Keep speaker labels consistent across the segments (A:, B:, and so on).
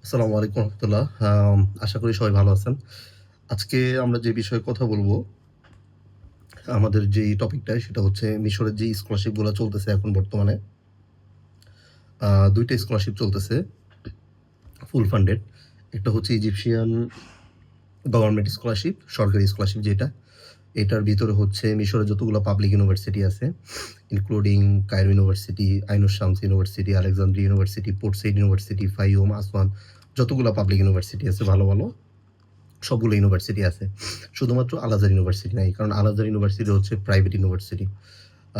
A: আসসালামু আলাইকুম রহমতুল্লাহ। আশা করি সবাই ভালো আছেন। আজকে আমরা যে বিষয়ে কথা বলবো, আমাদের যেই টপিকটা সেটা হচ্ছে মিশরের যে স্কলারশিপ গুলা চলতেছে এখন বর্তমানে। ২ টা স্কলারশিপ চলতেছে ফুল ফান্ডেড। একটা হচ্ছে ইজিপশিয়ান গভর্নমেন্ট স্কলারশিপ, সরকারি স্কলারশিপ যেটা। এটার ভিতরে হচ্ছে মিশরের যতগুলো পাবলিক ইউনিভার্সিটি আছে, including Cairo university, Ain Shams university, Alexandria university, Port Said university, Faiyum, Aswan, যতগুলো পাবলিক ইউনিভার্সিটি আছে ভালো, ভালো সবগুলো ইউনিভার্সিটি আছে। শুধুমাত্র আল আজহার ইউনিভার্সিটি নাই। কারণ আল আজহার ইউনিভার্সিটি হচ্ছে প্রাইভেট ইউনিভার্সিটি।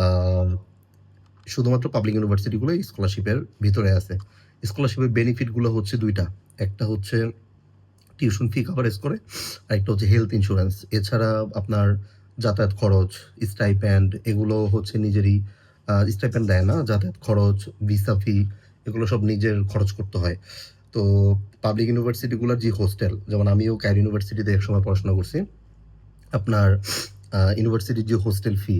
A: আ শুধুমাত্র পাবলিক ইউনিভার্সিটিগুলোই স্কলারশিপের ভিতরে আছে। স্কলারশিপের বেনিফিট গুলো হচ্ছে ২ টা। একটা হচ্ছে টিউশন ফি কভারেজ করে, আরেকটা হচ্ছে হেলথ ইন্সুরেন্স। এছাড়া আপনার যাতায়াত খরচ, স্টাইপেন্ড এগুলো হচ্ছে নিজেরই স্টাইপেন্ড দেয় না। যাতায়াত খরচ, ভিসা ফি এগুলো সব নিজের খরচ করতে হয়। তো পাবলিক ইউনিভার্সিটিগুলোর যে হোস্টেল, যেমন আমিও কায়রো ইউনিভার্সিটিতে একসময় পড়াশোনা করছি। আপনার ইউনিভার্সিটির যে হোস্টেল ফি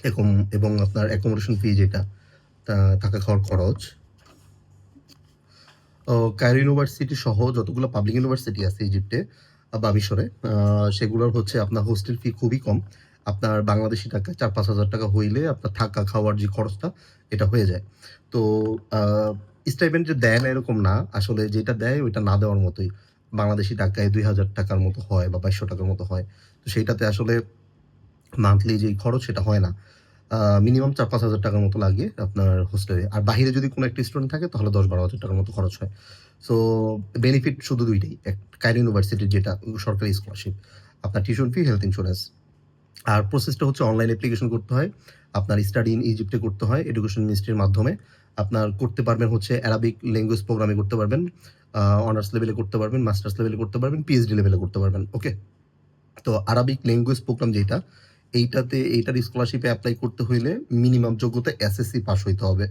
A: এবং এবং আপনার অ্যাকোমোডেশন ফি যেটা, থাকা খাওয়ার খরচ, কায়রো ইউনিভার্সিটি সহ যতগুলো পাবলিক ইউনিভার্সিটি আছে ইজিপ্টে বা মিশরে, সেগুলোর হচ্ছে আপনার হোস্টেল ফি খুবই কম। আপনার বাংলাদেশী টাকায় ৪-৫ হাজার টাকা হইলে আপনার থাকা খাওয়ার যে খরচটা এটা হয়ে যায়। তো স্টাইপেন্ড যে দেয় না এরকম না। আসলে যেটা দেয় ওইটা না দেওয়ার মতোই। বাংলাদেশী টাকায় ২,০০০ টাকার মতো হয় বা ২২০০ টাকার মতো হয়। তো সেইটাতে আসলে মান্থলি যেই খরচ সেটা হয় না। মিনিমাম ৪-৫ হাজার টাকার মতো লাগে আপনার হোস্টেলে। আর বাহিরে যদি কোনো একটা স্টুডেন্ট থাকে তাহলে ১০-১২ হাজার টাকার মতো খরচ হয়। সো বেনিফিট শুধু ২ টাই। কায়রো ইউনিভার্সিটির যেটা সরকারি স্কলারশিপ। আপনার টিউশন ফি, হেলথ ইন্সুরেন্স। আর প্রসেসটা হচ্ছে অনলাইন অ্যাপ্লিকেশন করতে হয়। আপনার স্টাডি ইন ইজিপ্টে করতে হয় এডুকেশন মিনিস্ট্রির মাধ্যমে। আপনার করতে পারবেন হচ্ছে অ্যারাবিক ল্যাঙ্গুয়েজ প্রোগ্রামে করতে পারবেন। অনার্স লেভেলে করতে পারবেন, মাস্টার্স লেভেলে করতে পারবেন, পিএইচডি লেভেলে করতে পারবেন। ওকে? তো আরাবিক ল্যাঙ্গুয়েজ প্রোগ্রাম যেটা, এইটার স্কলারশিপে এপ্লাই করতে হইলে মিনিমাম যোগ্যতা এসএসসি পাস হইতে হবে।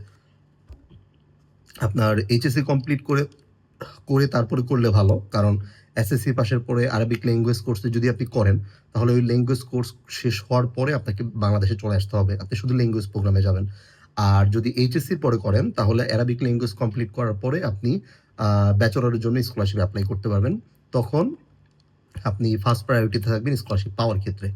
A: আপনার এইচএসসি কমপ্লিট করে করে তারপরে করলে ভালো। কারণ এসএসসি পাসের পরে আরবিক ল্যাঙ্গুয়েজ কোর্সে যদি আপনি করেন, তাহলে ওই ল্যাঙ্গুয়েজ কোর্স শেষ হওয়ার পরে আপনাকে বাংলাদেশে চলে আসতে হবে। আপনি শুধু ল্যাঙ্গুয়েজ প্রোগ্রামে যাবেন। আর যদি এইচএসসির পরে করেন, তাহলে অ্যারাবিক ল্যাঙ্গুয়েজ কমপ্লিট করার পরে আপনি ব্যাচেলরের জন্য স্কলারশিপ এপ্লাই করতে পারবেন। তখন আপনি ফার্স্ট প্রায়োরিটিতে থাকবেন স্কলারশিপ পাওয়ার ক্ষেত্রে।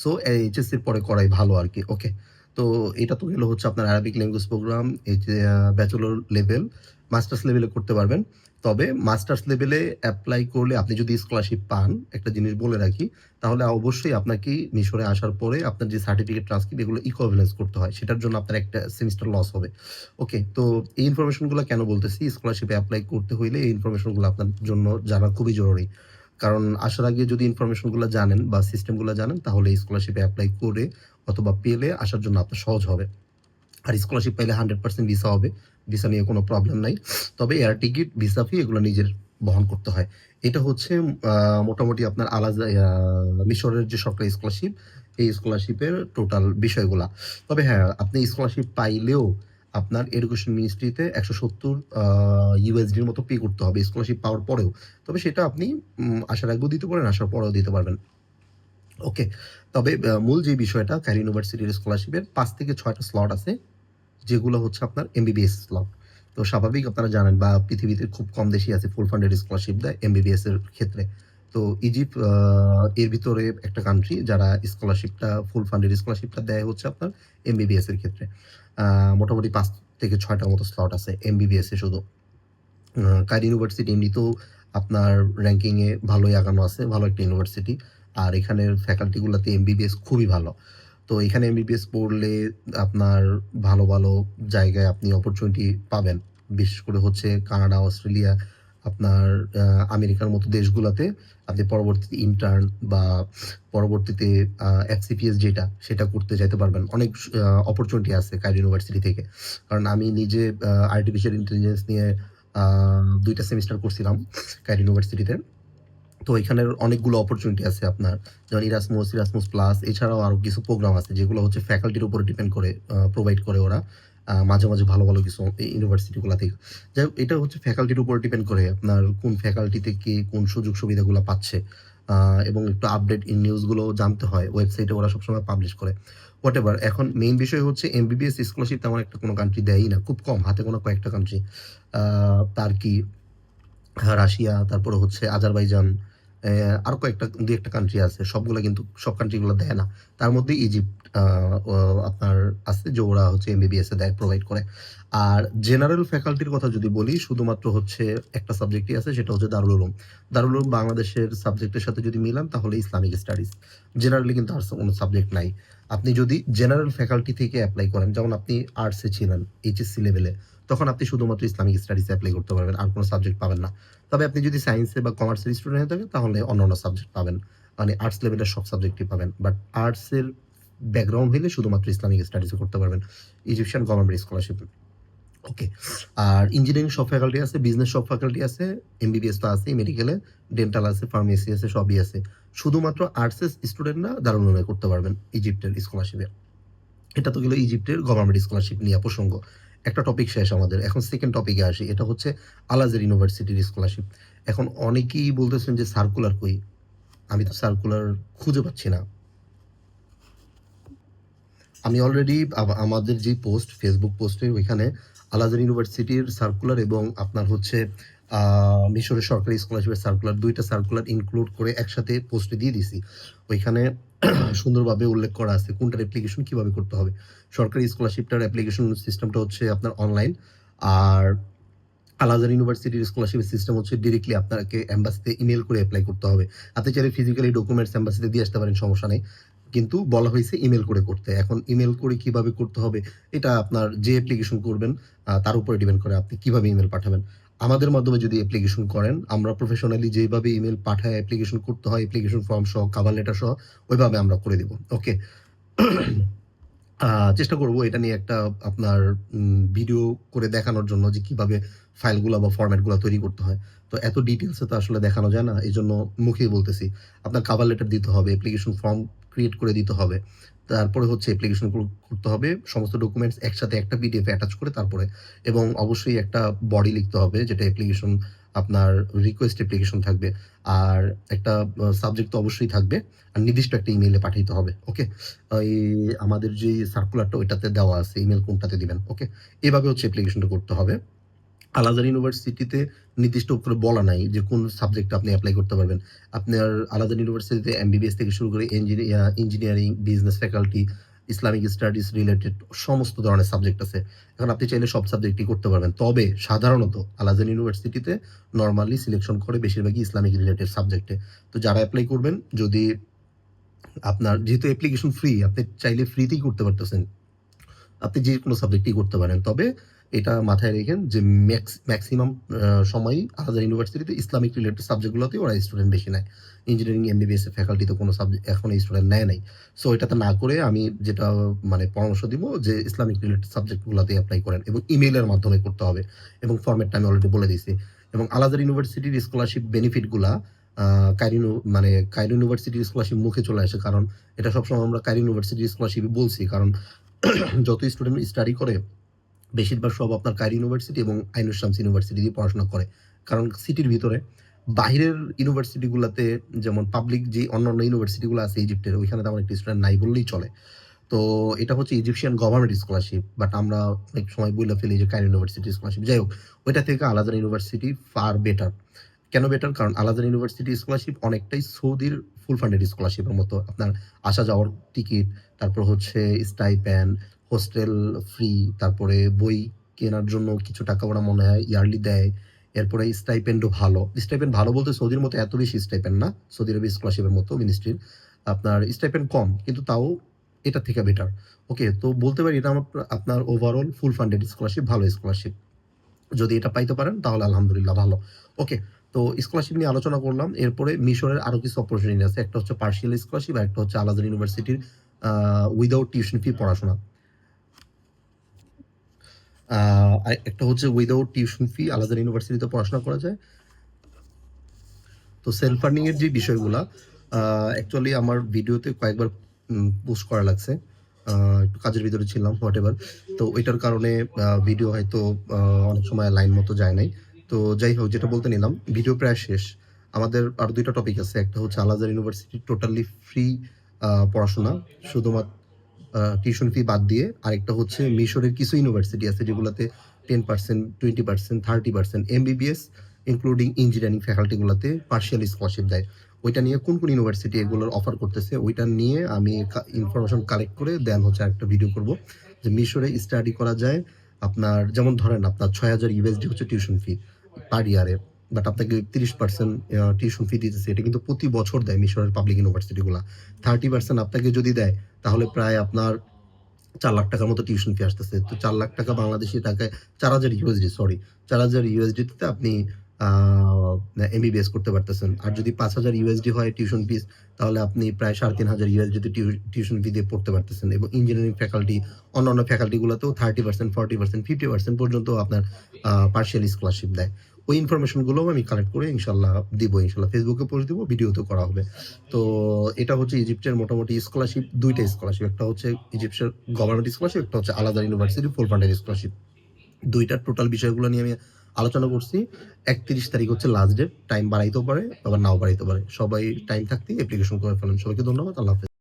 A: সো এইচএসসির পরে করাই ভালো আরকি। ওকে। তো এটা তো গেল হচ্ছে আপনার আরাবিক ল্যাঙ্গুয়েজ প্রোগ্রাম, এই যে ব্যাচেলর লেভেল, মাস্টার্স লেভেলে করতে পারবেন। তবে মাস্টার্স লেভেলে এপ্লাই করলে আপনি যদি স্কলারশিপ পান, একটা জিনিস বলে রাখি, তাহলে অবশ্যই আপনাকে মিশরে আসার পরে আপনার যে সার্টিফিকেট, ট্রান্সক্রিপ্ট এগুলো ইকুইভ্যালেন্স করতে হয়। সেটার জন্য আপনার একটা সেমিস্টার লস হবে। ওকে। তো এই ইনফরমেশন গুলা কেন বলতেছি? স্কলারশিপে এপ্লাই করতে হইলে এই ইনফরমেশন গুলো আপনার জন্য জানা খুবই জরুরি। কারণ আসার আগে যদি ইনফরমেশন গুলা জানেন বা সিস্টেম গুলা জানেন, তাহলে স্কলারশিপে এপ্লাই করে অথবা পেলে আসার জন্য আপনার সহজ হবে। আর স্কলারশিপ পাইলে 100% ভিসা হবে। ভিসা নিয়ে কোনো প্রবলেম নাই। তবে এয়ার টিকেট, ভিসা ফি এগুলো নিজের বহন করতে হয়। এটা হচ্ছে মোটামুটি আপনার মিশরের যে সরকারি স্কলারশিপ, এই স্কলারশিপের টোটাল বিষয়গুলা। তবে হ্যাঁ, আপনি স্কলারশিপ পাইলেও আপনার এডুকেশন মিনিস্ট্রিতে ১৭০ ইউএসডির মতো পে করতে হবে স্কলারশিপ পাওয়ার পরেও। তবে সেটা আপনি আসার আগেও দিতে পারেন, আসার পরেও দিতে পারবেন। ওকে। তবে মূল যে বিষয়টা কায়রো ইউনিভার্সিটির স্কলারশিপের ৫ থেকে ৬ টা স্লট আছে, যেগুলো হচ্ছে আপনার এমবিবিএস স্লট। তো স্বাভাবিক আপনারা জানেন বা পৃথিবীতে খুব কম দেশই আছে ফুল ফান্ডেড স্কলারশিপ দেয় এমবিবিএস এর ক্ষেত্রে। তো ইজিপ্ট এর ভিতরে একটা কান্ট্রি যারা স্কলারশিপটা ফুল ফান্ডেড স্কলারশিপটা দেয় হচ্ছে আপনার এমবিবিএস এর ক্ষেত্রে। মোটামুটি ৫ থেকে ৬ টার মতো স্লট আছে এমবিবিএস এ শুধু। কায়রো ইউনিভার্সিটি এমনিতেও আপনার র‍্যাংকিং এ ভালোই আগানো আছে। ভালো একটা ইউনিভার্সিটি। আর এখানের ফ্যাকাল্টি গুলাতে এমবিবিএস খুবই ভালো। তো এখানে এমবিবিএস পড়লে আপনার ভালো, ভালো জায়গায় আপনি অপরচুনিটি পাবেন। বিশেষ করে হচ্ছে কানাডা, অস্ট্রেলিয়া, আপনার আ আমেরিকার মতো দেশগুলাতে আপনি পরবর্তীতে ইন্টার্ন বা পরবর্তীতে এফসিপিএস যেটা, সেটা করতে যাইতে পারবেন। অনেক অপরচুনিটি আছে কায়রো ইউনিভার্সিটি থেকে। কারণ আমি নিজে আর্টিফিশিয়াল ইন্টেলিজেন্স নিয়ে আ ২ টা সেমিস্টার করছিলাম কায়রো ইউনিভার্সিটিতে। তো এখানের অনেকগুলো অপরচুনিটি আছে আপনার। যেমন ইরাসমুস প্লাস এছাড়াও আরো কিছু প্রোগ্রাম আছে যেগুলো হচ্ছে ফ্যাকাল্টির উপরে ডিপেন্ড করে প্রোভাইড করে ওরা। মাঝে, মাঝে ভালো, ভালো কিছু ইউনিভার্সিটি গুলা থেকে। যাই হোক, এটা হচ্ছে ফ্যাকাল্টির উপর ডিপেন্ড করে আপনার কোন ফ্যাকাল্টি থেকে কোন সুযোগ সুবিধাগুলা পাচ্ছে। আ এবং একটু আপডেট নিউজ গুলো জানতে হয়। ওয়েবসাইটে ওরা সবসময় পাবলিশ করে। হোয়াটএভার, এখন মেইন বিষয় হচ্ছে এমবিবিএস স্কলারশিপ তেমন একটা কোন কান্ট্রি দেয়ই না। খুব কম, হাতে গোনা কয়েকটা কান্ট্রি। তার্কি, রাশিয়া, তারপরে হচ্ছে আজারবাইজান, আরো কয়েকটা ২-১ টা কান্ট্রি আছে। সবগুলা কিন্তু সব কান্ট্রিগুলো দেয় না। তার মধ্যে ইজিপ্ট আ ও আপনার আছে যে ওরা হচ্ছে এমবিবিএস এ দেয়, প্রোভাইড করে। আর জেনারেল ফ্যাকাল্টির কথা যদি বলি, শুধুমাত্র হচ্ছে একটা সাবজেক্টই আছে, সেটা হচ্ছে দারুল উলুম। দারুল উলুম বাংলাদেশের সাবজেক্টের সাথে যদি মিলান তাহলে ইসলামিক স্টাডিজ। জেনারেলি কিন্তু আর কোনো সাবজেক্ট নাই। আপনি যদি জেনারেল ফ্যাকাল্টি থেকে এপ্লাই করেন, যেমন আপনি আর্টসে ছিলেন এইচএসসি লেভেলে, তখন আপনি শুধুমাত্র ইসলামিক স্টাডিজে এপ্লাই করতে পারবেন। আর কোনো সাবজেক্ট পাবেন না। তবে আপনি যদি সায়েন্সে বা কমার্সের স্টুডেন্ট হয়ে থাকেন তাহলে অন্যান্য সাবজেক্ট পাবেন। মানে আর্টস লেভেলের সব সাবজেক্টই পাবেন। বাট আর্টসের ব্যাকগ্রাউন্ড হইলে শুধুমাত্র ইসলামিক স্টাডিজে করতে পারবেন। Egyptian government scholarship. ওকে। আর ইঞ্জিনিয়ারিং সব ফ্যাকাল্টি আছে, বিজনেস সব ফ্যাকাল্টি আছে, এমবিবিএস তো আছেই, মেডিকেলে, ডেন্টাল আছে, ফার্মেসি আছে, সবই আছে। শুধুমাত্র আর্টসের স্টুডেন্টরা দারুল উলুমে করতে পারবেন ইজিপ্টের স্কলারশিপে। এটা তো গেল ইজিপ্টের গভর্নমেন্ট স্কলারশিপ নিয়ে প্রসঙ্গ। একটা টপিক শেষ আমাদের। এখন সেকেন্ড টপিকে আসি। এটা হচ্ছে আল আজহার ইউনিভার্সিটির স্কলারশিপ। এখন অনেকেই বলতেছেন যে সার্কুলার কই? আমি তো সার্কুলার খুঁজে পাচ্ছি না। আমি অলরেডি আমাদের যে পোস্ট, ফেসবুক পোস্টে ওইখানে আল আজহার ইউনিভার্সিটির সার্কুলার এবং আপনার হচ্ছে মিশরের সরকারি স্কলারশিপের সার্কুলার, ২ টা সার্কুলার ইনক্লুড করে একসাথে পোস্টে দিয়ে দিছি। ওইখানে সুন্দরভাবে উল্লেখ করা আছে কোনটার অ্যাপ্লিকেশন কিভাবে করতে হবে। সরকারি স্কলারশিপটার অ্যাপ্লিকেশন সিস্টেমটা হচ্ছে আপনার অনলাইন। আর আল আজহার ইউনিভার্সিটির স্কলারশিপের সিস্টেম হচ্ছে ডিরেক্টলি আপনাকে এম্বাসিতে ইমেইল করে এপ্লাই করতে হবে। আপনি চাইলে ফিজিক্যালি ডকুমেন্টস এম্বাসিতে দিয়ে আসতে পারেন, সমস্যা নেই। কিন্তু বলা হয়েছে ইমেইল করে করতে। এখন ইমেইল করে কিভাবে করতে হবে, এটা আপনার যে অ্যাপ্লিকেশন করবেন তার উপরে ডিপেন্ড করে আপনি কিভাবে ইমেইল পাঠাবেন। আমাদের মাধ্যমে যদি অ্যাপ্লিকেশন করেন, আমরা প্রফেশনালি যেভাবে ইমেইল পাঠায় অ্যাপ্লিকেশন করতে হয়, অ্যাপ্লিকেশন ফর্ম সহ, কভার লেটার সহ, ওইভাবে আমরা করে দিব। ওকে? আ চেষ্টা করব এটা নিয়ে একটা আপনার ভিডিও করে দেখানোর জন্য যে কিভাবে ফাইলগুলা বা ফরম্যাট গুলা তৈরি করতে হয়। তো এত ডিটেইলস এ তো আসলে দেখানো যায় না। এজন্য মুখেই বলতেছি। আপনার কভার লেটার দিতে হবে, অ্যাপ্লিকেশন ফর্ম ক্রিয়েট করে দিতে হবে। তারপরে হচ্ছে অ্যাপ্লিকেশন করতে হবে। সমস্ত ডকুমেন্টস একসাথে একটা পিডিএফ এ অ্যাটাচ করে তারপরে, এবং অবশ্যই একটা বডি লিখতে হবে যেটা অ্যাপ্লিকেশন, আপনার রিকোয়েস্ট অ্যাপ্লিকেশন থাকবে। আর একটা সাবজেক্ট তো অবশ্যই থাকবে। আর নির্দিষ্ট একটা ইমেইলে পাঠাইতে হবে। ওকে? এই আমাদের যে সার্কুলারটা ওইটাতে দেওয়া আছে ইমেইল কোনটাতে দিবেন। ওকে? এভাবে হচ্ছে অ্যাপ্লিকেশনটা করতে হবে। আল আজহার ইউনিভার্সিটিতে নির্দিষ্ট করে বলা নাই যে কোন সাবজেক্টে আপনি এপ্লাই করতে পারবেন। আপনার আল আজহার ইউনিভার্সিটিতে এমবিবিএস থেকে শুরু করে engineering, business faculty, Islamic studies related সমস্ত ধরনের সাবজেক্ট আছে। এখন আপনি চাইলে সব সাবজেক্টই করতে পারবেন। তবে সাধারণত আল আজহার ইউনিভার্সিটিতে নরমালি সিলেকশন করে বেশিরভাগই ইসলামিক রিলেটেড সাবজেক্টে। তো যারা এপ্লাই করবেন, যদি আপনার যেহেতু অ্যাপ্লিকেশন ফ্রি, আপনি চাইলে ফ্রিতেই করতে পারতেছেন। আপনি যেকোনো সাবজেক্টেই করতে পারেন। তবে এটা মাথায় রেখেন যে ম্যাক্সিমাম সময়ই আলাদা ইউনিভার্সিটিতে ইসলামিক রিলেটেড সাবজেক্টগুলোতেই ওরা স্টুডেন্ট বেশি নেয়। ইঞ্জিনিয়ারিং, এমবিবিএস এর ফ্যাকাল্টিতে কোনো সাবজেক্ট এখনো স্টুডেন্ট নেয় নাই। সো এটাতে না করে আমি যেটা মানে পরামর্শ দিব যে ইসলামিক রিলেটেড সাবজেক্টগুলোতে এপ্লাই করেন এবং ইমেইলের মাধ্যমে করতে হবে, এবং ফরম্যাটটা আমি অলরেডি বলে দিয়েছি। এবং আল আজহার ইউনিভার্সিটির স্কলারশিপ বেনিফিট গুলা আ কায়রো ইউনিভার্সিটির স্কলারশিপ মুখে চলে আসে। কারণ এটা সবসময় আমরা কায়রো ইউনিভার্সিটির স্কলারশিপই বলছি। কারণ যত স্টুডেন্ট স্টাডি করে বেশিরভাগ সব আপনার কায়রো ইউনিভার্সিটি এবং আইন শামস ইউনিভার্সিটি দিয়ে পড়াশোনা করে। কারণ সিটির ভিতরে বাহিরের ইউনিভার্সিটি গুলাতে, যেমন পাবলিক যে অন্যান্য ইউনিভার্সিটি গুলো আছে ইজিপ্টের, ওইখানে তেমন একটা স্টুডেন্ট নাই বললেই চলে। তো এটা হচ্ছে ইজিপশিয়ান গভর্নমেন্ট স্কলারশিপ। বাট আমরা অনেক সময় বইলা ফেলি যে কায়রো ইউনিভার্সিটি স্কলারশিপ। যাই হোক, ওইটা থেকে আল আজহার ইউনিভার্সিটি ফার বেটার। কেন বেটার? কারণ আল আজহার ইউনিভার্সিটি স্কলারশিপ অনেকটাই সৌদির ফুল ফান্ডেড স্কলারশিপের মতো। আপনার আসা যাওয়ার টিকিট, তারপর হচ্ছে স্টাইপেন্ড, হোস্টেল ফ্রি, তারপরে বই কেনার জন্য কিছু টাকা ওরা মনে হয় ইয়ারলি দেয়। এরপরে স্টাইপেন্ডও ভালো। স্টাইপেন্ড ভালো বলতে সৌদির মতো এত বেশি স্টাইপেন্ড না। সৌদি আরবের স্কলারশিপের মতো মিনিস্ট্রির। আপনার স্টাইপেন্ড কম, কিন্তু তাও এটার থেকে বেটার। ওকে? তো বলতে পারি এটা আপনার ওভারঅল ফুল ফান্ডেড স্কলারশিপ, ভালো স্কলারশিপ। যদি এটা পাইতে পারেন তাহলে আলহামদুলিল্লাহ ভালো। ওকে? তো স্কলারশিপ নিয়ে আলোচনা করলাম। এরপরে মিশরের আরো কিছু অপরচুনিটি আছে। একটা হচ্ছে পার্সিয়াল স্কলারশিপ, আরেকটা হচ্ছে আল আজহার ইউনিভার্সিটির উইথআউট টিউশন ফি পড়াশোনা। আ একটা হচ্ছে উইথআউট টিউশন ফি আল আজহার ইউনিভার্সিটিতে পড়াশোনা করা যায়। তো সেলফ আর্নিং এর যে বিষয়গুলা, অ্যাকচুয়ালি আমার ভিডিওতে কয়েকবার পোস্ট করা লাগছে। আ একটু কাজের ভিতরে ছিলাম, হোয়াটএভার। তো ওইটার কারণে ভিডিও হয়তো অনেক সময় লাইন মতো যায় নাই। তো যাই হোক, যেটা বলতে নিলাম, ভিডিও প্রায় শেষ। আমাদের আরো ২ টা টপিক আছে। একটা হচ্ছে আল আজহার ইউনিভার্সিটি টোটালি ফ্রি পড়াশোনা, শুধুমাত্র টিউশন ফি বাদ দিয়ে। আরেকটা হচ্ছে মিশরের কিছু ইউনিভার্সিটি আছে যেগুলাতে 10%, 20%, 30% এমবিবিএস ইনক্লুডিং ইঞ্জিনিয়ারিং ফ্যাকাল্টিগুলোতে পার্শিয়াল স্কলারশিপ দেয়। ওইটা নিয়ে কোন ইউনিভার্সিটি এগুলোর অফার করতেছে ওইটা নিয়ে আমি ইনফরমেশন কালেক্ট করে দেন হচ্ছে একটা ভিডিও করব যে মিশরে স্টাডি করা যায়। আপনার যেমন ধরেন আপনার $৬,০০০ হচ্ছে টিউশন ফি পার ইয়ারে, বাট আপনাকে 30% টিউশন ফি দিতেছে। এটা কিন্তু প্রতি বছর দেয় মিশরের পাবলিক ইউনিভার্সিটিগুলা। 30% আপনাকে যদি দেয় তাহলে প্রায় আপনার ৳৪,০০,০০০ মতো টিউশন ফি আসতেছে। তো ৳৪,০০,০০০ বাংলাদেশী টাকায় $৪,০০০ তে আপনি আ এমবিবিএস করতে পারতেছেন। আর যদি $৫,০০০ হয় টিউশন ফিস, তাহলে আপনি প্রায় $৩,৫০০ তে টিউশন ফি দিয়ে পড়তে পারতেছেন। এবং ইঞ্জিনিয়ারিং ফ্যাকাল্টি, অন্যান্য ফ্যাকাল্টি গুলাতেও 30%, 40%, 50% পর্যন্ত আপনার পার্শিয়াল স্কলারশিপ দেয়। ওই ইনফরমেশন গুলোও আমি কালেক্ট করে ইনশাআল্লাহ দিব। ইনশাআল্লাহ ফেসবুকে পোস্ট দিব, ভিডিওতেও করা হবে। তো এটা হচ্ছে ইজিপ্টের মোটামুটি স্কলারশিপ, ২ টা স্কলারশিপ। একটা হচ্ছে ইজিপ্টের গভর্নমেন্ট স্কলারশিপ, একটা হচ্ছে আল আজহার ইউনিভার্সিটি ফুল ফান্ডের স্কলারশিপ। ২ টার টোটাল বিষয়গুলো নিয়ে আমি আলোচনা করছি। ৩১ তারিখ হচ্ছে লাস্ট ডেট। টাইম বাড়াইতেও পারে, আবার নাও বাড়াইতে পারে। সবাই টাইম থাকতেই অ্যাপ্লিকেশন করে ফেলেন। সবাইকে ধন্যবাদ। আল্লাহ হাফেজ।